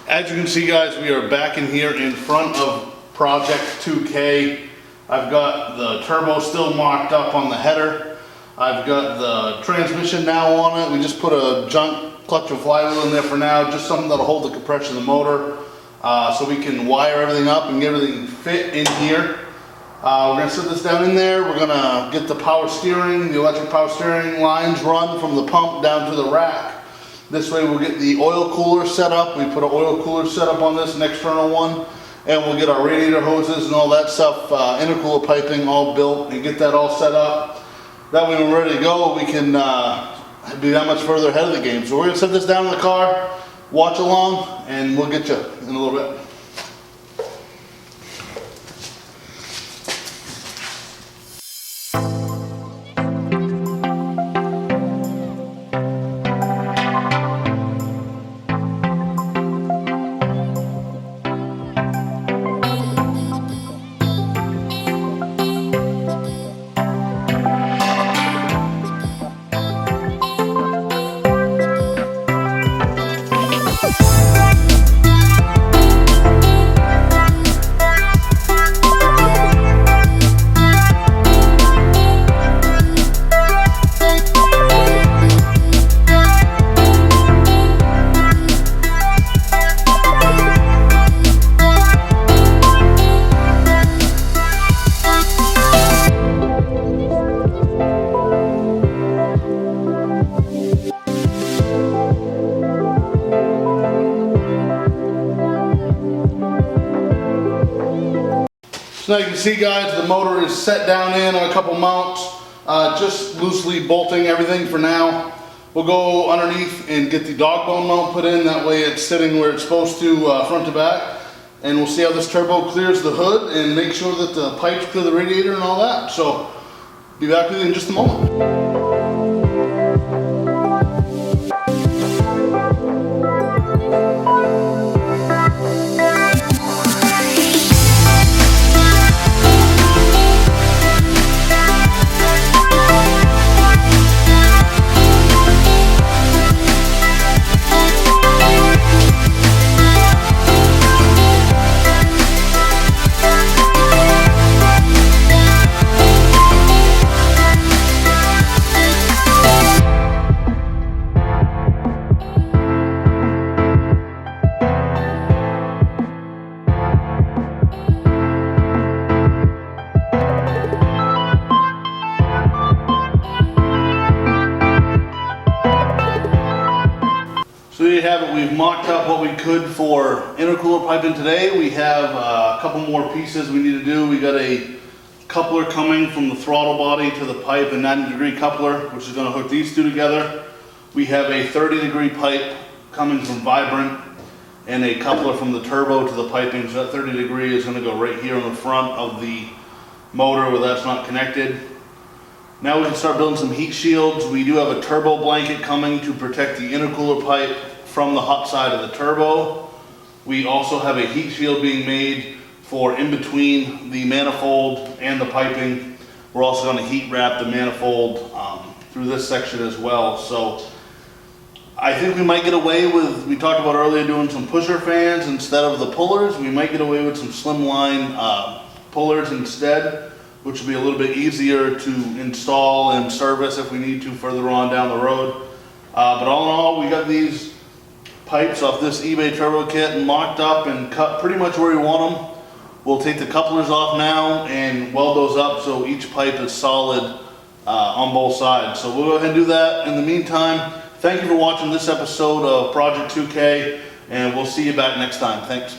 As you can see, guys, we are back in here in front of Project 2K. I've got the turbo still mocked up on the header. I've got the transmission now on it. We just put a junk clutch and flywheel in there for now, just something that'll hold the compression of the motor, so we can wire everything up and get everything fit in here. We're going to set this down in there. We're going to get the power steering, the electric power steering lines run from the pump down to the rack. This way we'll get the oil cooler set up. We put an oil cooler set up on this, an external one, and we'll get our radiator hoses and all that stuff, intercooler piping all built, and get that all set up. That way when we're ready to go, we can be that much further ahead of the game. So we're going to set this down in the car, watch along, and we'll get you in a little bit. So now you can see, guys, the motor is set down in on a couple mounts, just loosely bolting everything for now. We'll go underneath and get the dog bone mount put in, that way it's sitting where it's supposed to, front to back. And we'll see how this turbo clears the hood and make sure that the pipes clear the radiator and all that. So, be back with you in just a moment. So there you have it. We've mocked up what we could for intercooler piping today. We have a couple more pieces we need to do. We got a coupler coming from the throttle body to the pipe, a 90-degree coupler, which is going to hook these two together. We have a 30-degree pipe coming from Vibrant and a coupler from the turbo to the piping. So that 30-degree is going to go right here on the front of the motor where that's not connected. Now we can start building some heat shields. We do have a turbo blanket coming to protect the intercooler pipe from the hot side of the turbo. We also have a heat shield being made for in between the manifold and the piping. We're also going to heat wrap the manifold through this section as well. So I think we might get away with, we talked about earlier doing some pusher fans instead of the pullers. We might get away with some slimline pullers instead, which will be a little bit easier to install and service if we need to further on down the road. But all in all, we got these pipes off this eBay turbo kit and mocked up and cut pretty much where we want them. We'll take the couplers off now and weld those up so each pipe is solid on both sides. So we'll go ahead and do that. In the meantime, thank you for watching this episode of Project 2K, and we'll see you back next time. Thanks.